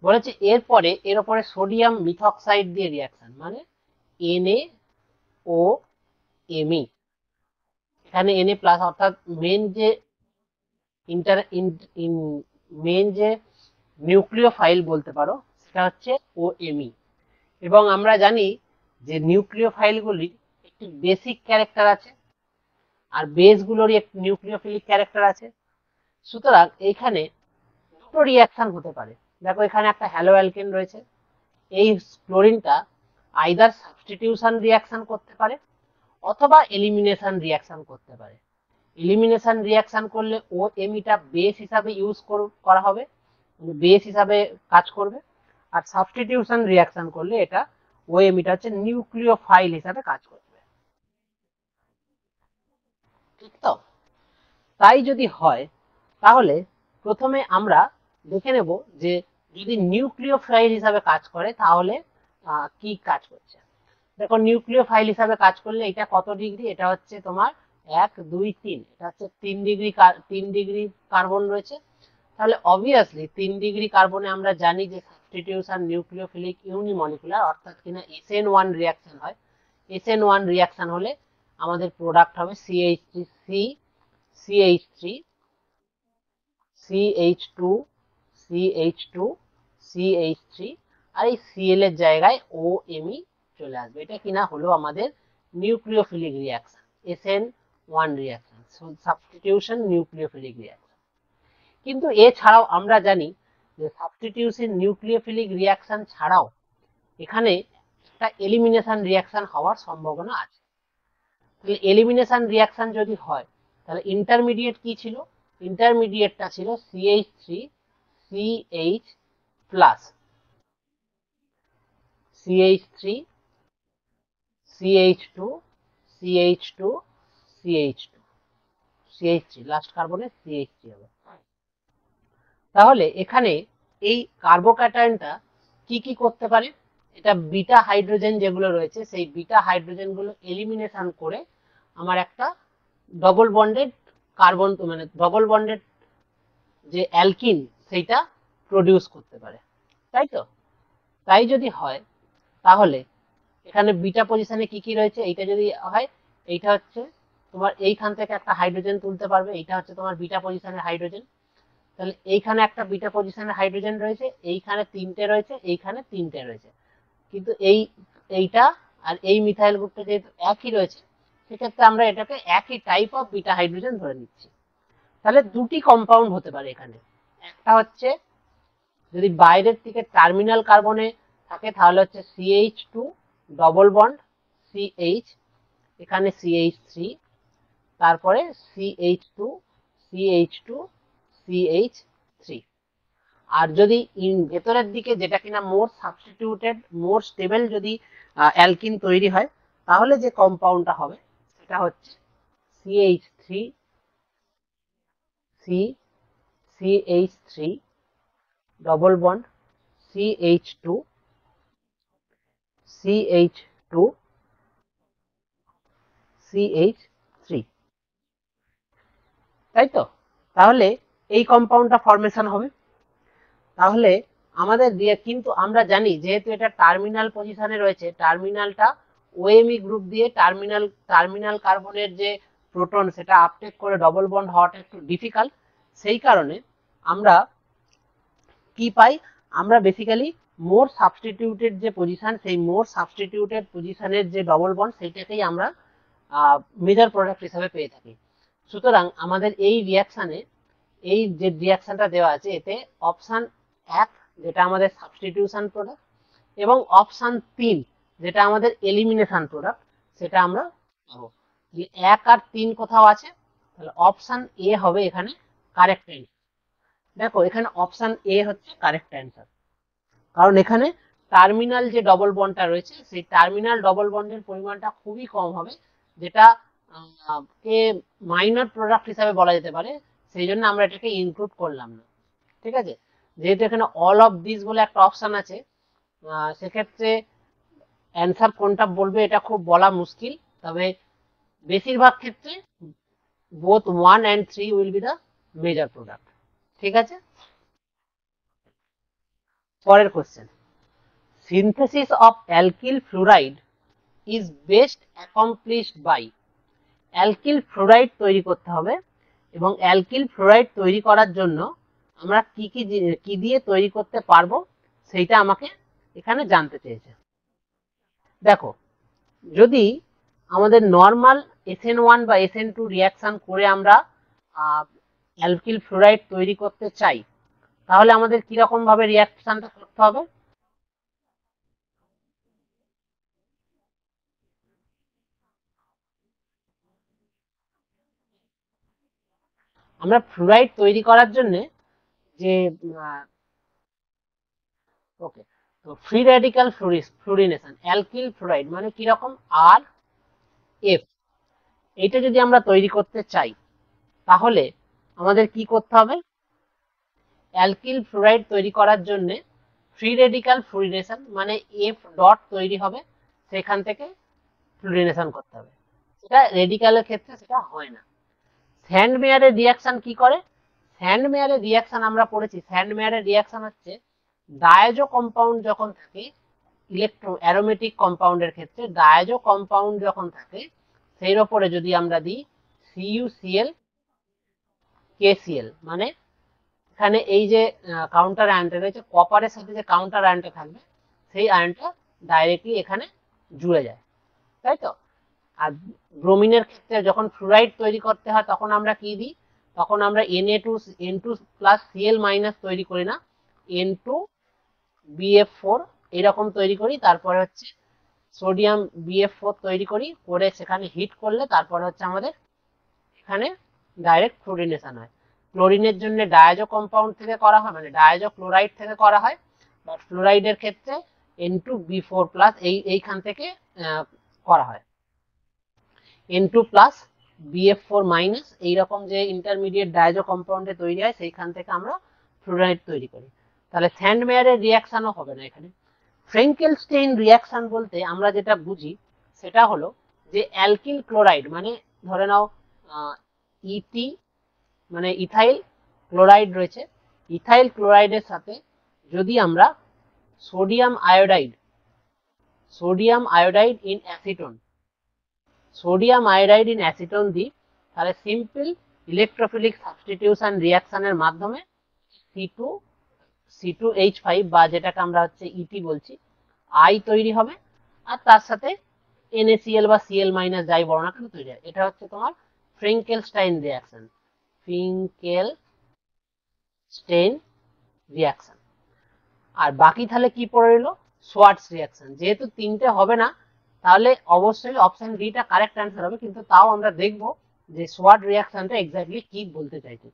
বলেছে এর উপরে সোডিয়াম মিথক্সাইড দিয়ে রিয়াকশন, মানে NaOMe, এখানে Na প্লাস, অর্থাৎ মেন যে নিউক্লিওফাইল বলতে পারো সেটা হচ্ছে OMe। এবং আমরা জানি যে নিউক্লিওফাইলগুলির একটি বেসিক ক্যারেক্টার আছে আর বেসগুলোরই একটি নিউক্লিওফিলিক ক্যারেক্টার আছে। সুতরাং এইখানে দুটো রিয়াকশন হতে পারে। দেখো এখানে একটা হ্যালো অ্যালকেন রয়েছে, এই ক্লোরিনটা আইদার সাবস্টিটিউশন রিয়াকশন করতে পারে অথবা এলিমিনেশন রিয়াকশন করতে পারে। এলিমিনেশন রিয়াকশন করলে OMeটা বেস হিসাবে ইউজ করা হবে, বেস হিসাবে কাজ করবে। আর সাবস্টিটিউশন রিয়াকশন করলে এটা OMeটা হচ্ছে নিউক্লিওফাইল হিসাবে কাজ করবে। ঠিক তো? তাই যদি হয় তাহলে প্রথমে আমরা দেখে নেব যে যদি নিউক্লিওফাইল হিসাবে কাজ করে তাহলে কি কাজ করছে। দেখো নিউক্লিওফাইল হিসাবে কাজ করলে এটা কত ডিগ্রি, এটা হচ্ছে তোমার 1 2 3, এটা হচ্ছে 3 ডিগ্রি কার্বন রয়েছে। তাহলে অবভিয়াসলি 3 ডিগ্রি কার্বনে আমরা জানি যে সাবস্টিটিউশন নিউক্লিওফিলিক ইউনিমলিকুলার, অর্থাৎ কিনা SN1 রিয়াকশন হয়। SN1 রিয়াকশন হলে আমাদের প্রোডাক্ট হবে CH3CH2CH2CH3, আর এই Cl এর জায়গায় OMe চলে আসবে। এটা কিনা হলো আমাদের nucleophilic reaction, SN1 reaction, substitution nucleophilic reaction. কিন্তু এছাড়াও আমরা জানি যে সাবস্টিটিউশন নিউক্লিওফিলিক রিয়াকশন ছাড়াও এখানে একটা এলিমিনেশন রিয়াকশন হওয়ার সম্ভাবনা আছে। তাহলে এলিমিনেশন রিয়াকশন যদি হয় তাহলে ইন্টারমিডিয়েট কি ছিল? ইন্টারমিডিয়েটটা ছিল CH3 CH plus CH3 CH2 CH2 CH2 CH3 last কার্বনে CH3 হবে। তাহলে এখানে এই কার্বোক্যাটায়নটা কি কি করতে পারে? এটা বিটা হাইড্রোজেন যেগুলো রয়েছে সেই বিটা হাইড্রোজেন গুলো এলিমিনেশন করে আমার একটা ডবল বন্ডেড কার্বন, মানে ডবল বন্ডেড যে অ্যালকিন সেইটা প্রডিউস করতে পারে, তাই তো? তাই যদি হয় তাহলে এখানে বিটা পজিশনে কি কি রয়েছে, এইটা যদি হয়, এইটা হচ্ছে তোমার এইখান থেকে একটা হাইড্রোজেন তুলতে পারবে, এইটা হচ্ছে তোমার বিটা পজিশনের হাইড্রোজেন। তাহলে এইখানে একটা বিটা পজিশনের হাইড্রোজেন রয়েছে, এইখানে তিনটে রয়েছে, এইখানে তিনটে রয়েছে, কিন্তু এইটা আর এই মিথাইল গ্রুপটা যেহেতু একই রয়েছে, সেক্ষেত্রে আমরা এটাকে একই টাইপ অফ বিটা হাইড্রোজেন ধরে নিচ্ছি। তাহলে দুটি কম্পাউন্ড হতে পারে এখানে। একটা হচ্ছে যদি বাইরের থেকে টার্মিনাল কার্বনে থাকে তাহলে হচ্ছে CH2 ডবল বন্ড CH, এখানে CH3, তারপরে CH2 CH2 CH3। আর যদি ভেতরের দিকে যেটা কিনা মোর সাবস্টিটিউটেড মোর স্টেবল যদি অ্যালকিন তৈরি হয়, তাহলে যে কম্পাউন্ডটা হবে সেটা হচ্ছে CH3 C CH3 double bond CH2 CH2 CH3, তাই তো? তাহলে এই কম্পাউন্ডটা ফরমেশন হবে। তাহলে আমাদের দিয়ে, কিন্তু আমরা জানি যেহেতু এটা টার্মিনাল পজিশনে রয়েছে, টার্মিনালটা ওএমই গ্রুপ দিয়ে টার্মিনাল কার্বনের যে প্রোটন সেটা আপটেক করে ডবল বন্ড হওয়াটা একটু ডিফিকাল্ট। সেই কারণে আমরা কি পাই? আমরা বেসিক্যালি মোর সাবস্টিটিউটেড যে পজিশন, সেই মোর সাবস্টিটিউটেড পজিশনের যে ডবল বন্ড সেইটাকেই আমরা মেজর প্রোডাক্ট হিসেবে পেয়ে থাকি। সুতরাং আমাদের এই রিয়াকশানে, এই যে রিয়াকশনটা দেওয়া আছে, এতে অপশন 1 যেটা আমাদের সাবস্টিটিউশন প্রোডাক্ট এবং অপশন 3 যেটা আমাদের এলিমিনেশন প্রোডাক্ট, সেটা আমরা পাবো। 1 আর 3 কোথাও আছে, তাহলে অপশন এ হবে এখানে কারেক্ট অ্যান্সার। দেখো এখানে অপশন এ হচ্ছে কারেক্ট অ্যান্সার, কারণ এখানে টার্মিনাল যে ডবল বন্ডটা রয়েছে সেই টার্মিনাল ডবল বন্ডের পরিমাণটা খুবই কম হবে, যেটা কে মাইনর প্রোডাক্ট হিসাবে বলা যেতে পারে, সেই জন্য আমরা এটাকে ইনক্লুড করলাম না। ঠিক আছে, যেহেতু এখানে অল অফ দিস বলে একটা অপশন আছে, সেক্ষেত্রে অ্যান্সার কোনটা বলবে এটা খুব বলা মুশকিল, তবে বেশিরভাগ ক্ষেত্রে both 1 and 3 will be the major product। ঠিক আছে, পরের question, synthesis of alkyl fluoride is best accomplished by। Alkyl fluoride তৈরি করতে হবে, এবং অ্যালকিল ফ্লোরাইড তৈরি করার জন্য আমরা কি দিয়ে তৈরি করতে পারবো সেইটা আমাকে এখানে জানতে চেয়েছে। দেখো, যদি আমাদের নর্মাল SN1 বা SN2 রিয়াকশন করে আমরা অ্যালকিল ফ্লোরাইড তৈরি করতে চাই, তাহলে আমাদের কিরকম ভাবে রিয়াকশনটা করতে হবে? আমরা ফ্লোরাইড তৈরি করার জন্য যে ওকে, তো ফ্রি রেডিক্যাল ফ্লুরিনেশন অ্যালকিল ফ্লোরাইড মানে কিরকম, আর এফ, এইটা যদি আমরা তৈরি করতে চাই তাহলে আমাদের কি করতে হবে? অ্যালকিল ফ্লোরাইড তৈরি করার জন্য ফ্রি রেডিক্যাল ফ্লুরিনেশন মানে এফ ডট তৈরি হবে, সেখান থেকে ফ্লুরিনেশন করতে হবে। সেটা রেডিক্যালের ক্ষেত্রে সেটা হয় না। স্যান্ড মেয়ারের রিয়াকশন কি করে? স্যান্ড মেয়ারের রিয়াকশন আমরা পড়েছি, স্যান্ড মেয়ারের রিয়াকশন হচ্ছে ডায়াজো কম্পাউন্ড যখন থাকে, ইলেকট্রো অ্যারোমেটিক কম্পাউন্ডের ক্ষেত্রে ডায়াজো কম্পাউন্ড যখন থাকে, সেই ওপরে যদি আমরা দিই CuCl KCl, মানে এখানে এই যে কাউন্টার আয়নটা রয়েছে, কপারের সাথে যে কাউন্টার আয়নটা থাকবে সেই আয়নটা ডাইরেক্টলি এখানে জুড়ে যায়, তাই তো? আর ব্রোমিনের ক্ষেত্রে যখন ফ্লুরাইড তৈরি করতে হয় তখন আমরা কি দিই? তখন আমরা Na2N2 প্লাস Cl মাইনাস তৈরি করি না, N2BF4 এরকম তৈরি করি, তারপরে হচ্ছে সোডিয়াম BF4 তৈরি করি, করে সেখানে হিট করলে তারপরে হচ্ছে আমাদের এখানে ডাইরেক্ট ফ্লুরিনেশন হয়। ক্লোরিনের জন্য ডায়াজো কম্পাউন্ড থেকে করা হয়, মানে ডায়াজো ক্লোরাইড থেকে করা হয়, বাট ফ্লোরাইডের ক্ষেত্রে N2B4+ এইখান থেকে করা হয়। N2+BF4- এইরকম যে ইন্টারমিডিয়েট ডায়াজো কম্পাউন্ডে তৈরি হয় সেইখান থেকে আমরা ফ্লুরাইড তৈরি করি। তাহলে স্যান্ডমেয়ারের রিয়াকশনও হবে না এখানে। ফ্রেঙ্কেলস্টেইন রিয়াকশন বলতে আমরা যেটা বুঝি সেটা হলো যে অ্যালকিল ক্লোরাইড, মানে ধরে নাও ইটি মানে ইথাইল ক্লোরাইড রয়েছে, ইথাইল ক্লোরাইডের সাথে যদি আমরা সোডিয়াম আয়োডাইড ইন অ্যাসিটন দিই, তাহলে সিম্পল ইলেকট্রোফিলিক সাবস্টিটিউশন রিয়াকশনের মাধ্যমে C2H5 বা যেটাকে আমরা হচ্ছে ইটি বলছি আই তৈরি হবে, আর তার সাথে NaCl বা Cl- যাই বলো না কেন তৈরি হয়। এটা হচ্ছে তোমার ফ্রেঙ্কেলস্টাইন রিয়াকশন। আর বাকি তাহলে কি পড়ে রইল? Swarts reaction. যেহেতু তিনটে হবে না তাহলে অবশ্যই অপশন ডি টা কারেক্ট অ্যান্সার হবে, কিন্তু তাও আমরা দেখবো যে সোয়ার্ট রিয়াকশনটা এক্স্যাক্টলি কি বলতে চাইছে।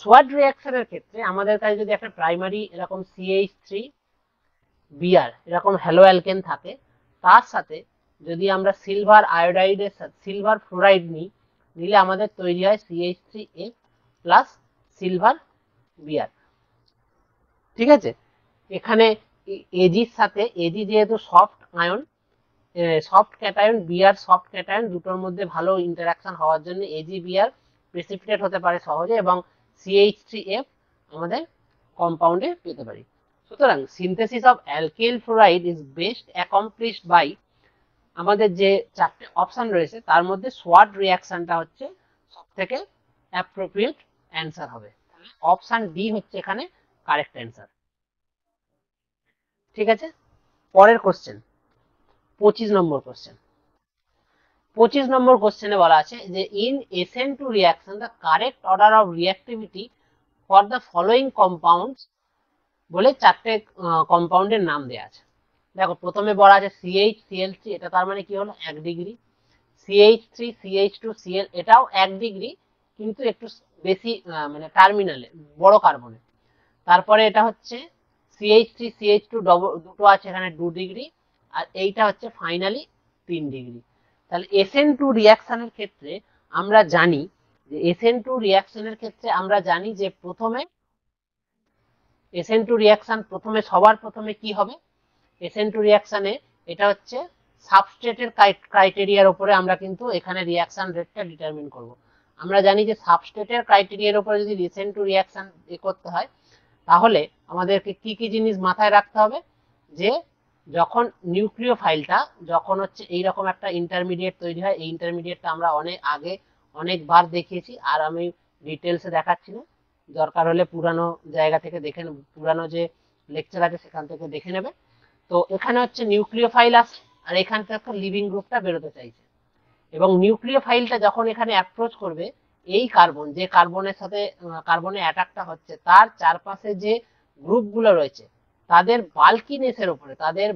সোয়ার্ট রিয়াকশনের ক্ষেত্রে আমাদের কাছে যদি একটা প্রাইমারি এরকম CH3Br এরকম হ্যালো অ্যালকেন থাকে, তার সাথে যদি আমরা সিলভার আয়োডাইডের সাথে সিলভার ফ্লোরাইড নিলে আমাদের তৈরি হয় CH3F প্লাস সিলভার Br। ঠিক আছে, এখানে এজির সাথে এজি যেহেতু soft ion, soft cation, BR soft cation, দুটোর মধ্যে ভালো ইন্টারাকশন হওয়ার জন্য এজি বিআর প্রেসিপিটেট হতে পারে সহজে এবং CH3F আমাদের কম্পাউন্ডে পেতে পারি। সুতরাং synthesis of alkyl fluoride is best accomplished by, আমাদের যে চারটে অপশন রয়েছে তার মধ্যে সোয়াট রিয়াকশনটা হচ্ছে সব থেকে অ্যাপ্রোপ্রিয়েট অ্যান্সার হবে। অপশন ডি হচ্ছে এখানে কারেক্ট অ্যান্সার। ঠিক আছে, পরের কোশ্চেন 25 নম্বর কোশ্চেন। 25 নম্বর কোশ্চেনে বলা আছে যে in SN2 reaction the correct order of reactivity for the following compounds বলে চারটে কম্পাউন্ডের নাম দেওয়া আছে। দেখো প্রথমে বলা আছে CH-CL3, এটা তার মানে কি হলো 1 ডিগ্রি, CH3CH2Cl এটাও 1 ডিগ্রি কিন্তু একটু বেশি মানে টার্মিনালে বড় কার্বনে। তারপরে এটা হচ্ছে CH3CH2 দুটো আছে এখানে 2 ডিগ্রি, আর এইটা হচ্ছে ফাইনালি 3 ডিগ্রি। তাহলে SN2 রিয়াকশনের ক্ষেত্রে আমরা জানি যে সবার প্রথমে কি হবে, SN2 রিয়াকশনে এটা হচ্ছে সাবস্ট্রেটের ক্রাইটেরিয়ার উপরে আমরা কিন্তু এখানে রিয়াকশন রেটটা ডিটারমিন করব। আমরা জানি যে সাবস্ট্রেটের ক্রাইটেরিয়ার উপরে যদি SN2 রিয়াকশন করতে হয় তাহলে আমাদেরকে কি কি জিনিস মাথায় রাখতে হবে, যে যখন নিউক্লিওফাইলটা যখন হচ্ছে এইরকম একটা ইন্টারমিডিয়েট তৈরি হয়, এই ইন্টারমিডিয়েটটা আমরা অনেক আগে অনেকবার দেখিয়েছি আর আমি ডিটেলসে দেখাচ্ছি না, দরকার হলে পুরানো জায়গা থেকে দেখে, পুরানো যে লেকচার আছে সেখান থেকে দেখে নেবে। তো এখানে হচ্ছে নিউক্লিওফাইল আছে আর এখান থেকে লিভিং গ্রুপটা বেরোতে চাইছে, এবং নিউক্লিওফাইলটা যখন এখানে অ্যাপ্রোচ করবে এই কার্বন, যে কার্বনের সাথে কার্বনের অ্যাটাকটা হচ্ছে তার চারপাশে যে গ্রুপগুলো রয়েছে তাদের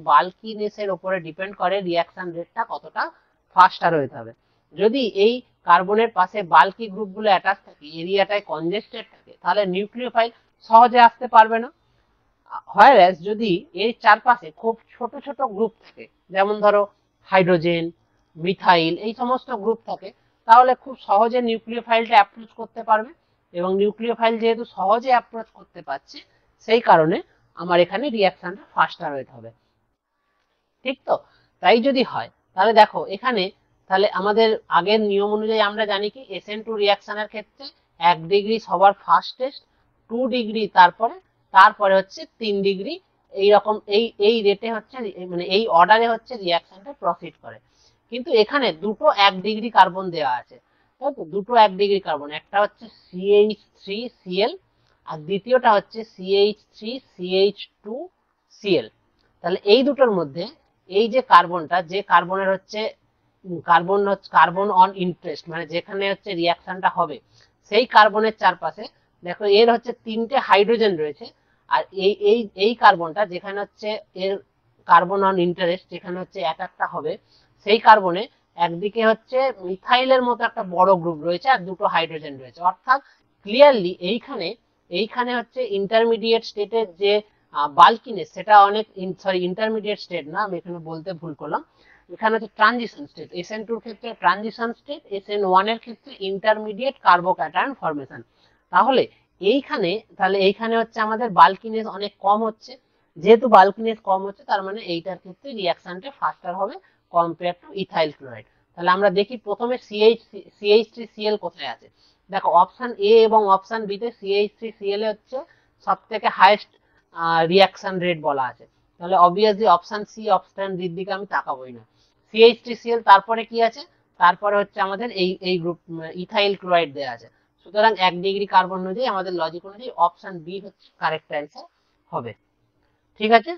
বাল্কিনেসের উপরে ডিপেন্ড করে রিয়াকশন রেটটা কতটা ফাস্টার হতে হবে। যদি এই কার্বনের পাশে বাল্কি গ্রুপগুলো অ্যাটাচ থাকে, এরিয়াটায় কনজেস্টেড থাকে, তাহলে নিউক্লিওফাইল সহজে আসতে পারবে না। হোয়ারএজ যদি এর চারপাশে খুব ছোট ছোট গ্রুপ থাকে, যেমন ধরো হাইড্রোজেন, মিথাইল, এই সমস্ত গ্রুপ থাকে, তাহলে খুব সহজে নিউক্লিওফাইলটা অ্যাপ্রোচ করতে পারবে, এবং নিউক্লিওফাইল যেহেতু সহজে অ্যাপ্রোচ করতে পারছে সেই কারণে আমার এখানে রিয়াকশনটা ফাস্টার হতে হবে। ঠিক তো? তাই যদি হয় তাহলে দেখো এখানে, তাহলে আমাদের আগের নিয়ম অনুযায়ী আমরা জানি কি SN2 রিয়াকশনের ক্ষেত্রে 1 ডিগ্রি সবার ফার্স্টেস্ট, 2 ডিগ্রি তারপরে হচ্ছে 3 ডিগ্রি, এইরকম এই রেটে হচ্ছে মানে এই অর্ডারে হচ্ছে রিয়াকশনটা প্রসিড করে। কিন্তু এখানে দুটো 1 ডিগ্রি কার্বন দেওয়া আছে, তাই তো? দুটো 1 ডিগ্রি কার্বন, একটা হচ্ছে CH3Cl আর দ্বিতীয়টা হচ্ছে CH3CH2Cl। তাহলে এই দুটোর মধ্যে এই যে কার্বনটা, যে কার্বনের হচ্ছে কার্বন অন ইন্টারেস্ট, মানে যেখানে হচ্ছে রিয়াকশনটা হবে সেই কার্বনের চারপাশে দেখো এর হচ্ছে 3টে হাইড্রোজেন রয়েছে, আর এই কার্বনটা যেখানে হচ্ছে এর কার্বন অন ইন্টারেস্ট, যেখানে হচ্ছে অ্যাটাকটা হবে সেই কার্বনে একদিকে হচ্ছে মিথাইলের মতো একটা বড় গ্রুপ রয়েছে আর দুটো হাইড্রোজেন রয়েছে, অর্থাৎ ক্লিয়ারলি এইখানে হচ্ছে ইন্টারমিডিয়েট স্টেটের যে বাল্কিনেস সেটা অনেক, সরি ইন্টারমিডিয়েট স্টেট না, আমি এখানে বলতে ভুল করলাম, এখানে হচ্ছে ট্রানজিশন স্টেট, SN2 এর ক্ষেত্রে ট্রানজিশন স্টেট, SN1 এর ক্ষেত্রে ইন্টারমিডিয়েট কার্বোক্যাটায়ন ফরমেশন। তাহলে এইখানে হচ্ছে আমাদের বাল্কিনেস অনেক কম হচ্ছে, যেহেতু বাল্কিনেস কম হচ্ছে তার মানে এইটার ক্ষেত্রে রিয়াকশনটা ফাস্টার হবে কম্পেয়ার টু ইথাইল ক্লোরাইড। তাহলে আমরা দেখি প্রথমে CH3Cl কোথায় আছে। দেখো অপশন এ এবং অপশন বি তে CH3Cl হচ্ছে সব থেকে হাইয়েস্ট রিয়াকশন রেট বলা আছে, তাহলে অবভিয়াসলি অপশন সি অপশন ডির দিকে আমি তাকাবোই না। CH3Cl তারপরে কি আছে, তারপরে হচ্ছে আমাদের এই গ্রুপ ইথাইল ক্লোরাইড দেওয়া আছে, সুতরাং 1 ডিগ্রি কার্বন অনুযায়ী আমাদের লজিক অনুযায়ী অপশন বি হচ্ছে কারেক্ট অ্যান্সার হবে। ঠিক আছে।